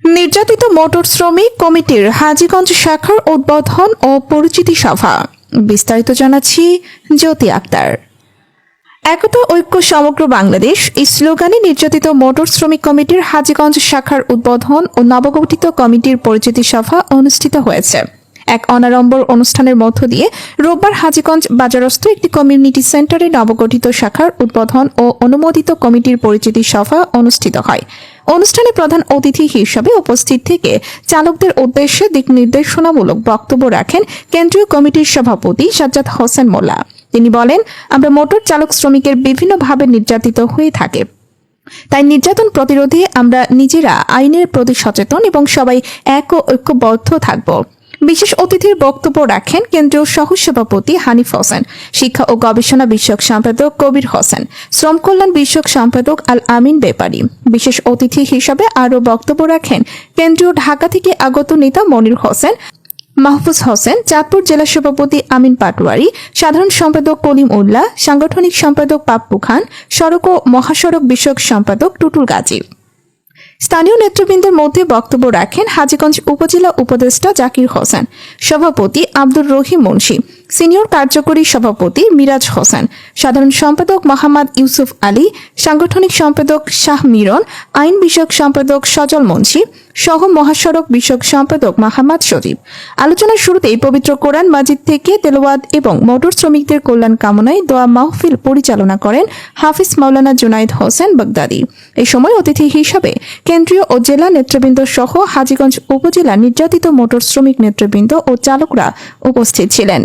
নির্যাতিত মোটর শ্রমিক কমিটির হাজীগঞ্জ শাখার উদ্বোধন ও পরিচিতি সভা। বিস্তারিত জানাচ্ছি জ্যোতি আক্তার। একতা ঐক্য সমগ্র বাংলাদেশ এই স্লোগানে নির্যাতিত মোটর শ্রমিক কমিটির হাজীগঞ্জ শাখার উদ্বোধন ও নবগঠিত কমিটির পরিচিতি সভা অনুষ্ঠিত হয়েছে। এক অনাড়ম্বর অনুষ্ঠানের মধ্য দিয়ে রোববার হাজীগঞ্জ বাজারস্থ একটি কমিউনিটি সেন্টারে নবগঠিত শাখার উদ্বোধন ও অনুমোদিত কমিটির পরিচিতি সভা অনুষ্ঠিত হয়। অনুষ্ঠানে প্রধান অতিথি হিসেবে উপস্থিত থেকে চালকদের উদ্দেশ্যে দিক নির্দেশনামূলক বক্তব্য রাখেন কেন্দ্রীয় কমিটির সভাপতি সাজ্জাদ হোসেন মোল্লা। তিনি বলেন, আমরা মোটর চালক শ্রমিকের বিভিন্নভাবে নির্যাতিত হয়ে থাকে, তাই নির্যাতন প্রতিরোধে আমরা নিজেরা আইনের প্রতি সচেতন এবং সবাই এক ও ঐক্যবদ্ধ থাকব। বিশেষ অতিথির বক্তব্য রাখেন কেন্দ্রীয় সহসভাপতি হানিফ হোসেন, শিক্ষা ও গবেষণা বিষয়ক সম্পাদক কবির হোসেন, শ্রম কল্যাণ বিষয়ক সম্পাদক আল আমিন বেপারি। বিশেষ অতিথি হিসাবে আরও বক্তব্য রাখেন কেন্দ্রীয় ঢাকা থেকে আগত নেতা মনির হোসেন, মাহফুজ হোসেন, চাঁদপুর জেলা সভাপতি আমিন পাটোয়ারি, সাধারণ সম্পাদক কলিম উল্লাহ, সাংগঠনিক সম্পাদক পাপ্পু খান, সড়ক ও মহাসড়ক বিষয়ক সম্পাদক টুটুল গাজী। স্থানীয় নেতৃবৃন্দের মধ্যে বক্তব্য রাখেন হাজীগঞ্জ উপজেলা উপদেষ্টা জাকির হোসেন, সভাপতি আব্দুর রহিম মুন্সি, সিনিয়র কার্যকরী সভাপতি মিরাজ হোসেন, সাধারণ সম্পাদক মোহাম্মদ ইউসুফ আলী, সাংগঠনিক সম্পাদক শাহ মিরন, আইন বিষয়ক সম্পাদক সজল মুন্সি সহ মহাসড়ক বিষয়ক সম্পাদক মোহাম্মদ সজীব। আলোচনার শুরুতেই পবিত্র কোরআন মাজিদ থেকে তেলাওয়াত এবং মোটর শ্রমিকদের কল্যাণ কামনায় দোয়া মাহফিল পরিচালনা করেন হাফিজ মাওলানা জুনাইদ হোসেন বাগদাদি। এই সময় অতিথি হিসাবে কেন্দ্রীয় ও জেলা নেতৃবৃন্দ সহ হাজীগঞ্জ উপজেলা নির্যাতিত মোটর শ্রমিক নেতৃবৃন্দ ও চালকরা উপস্থিত ছিলেন।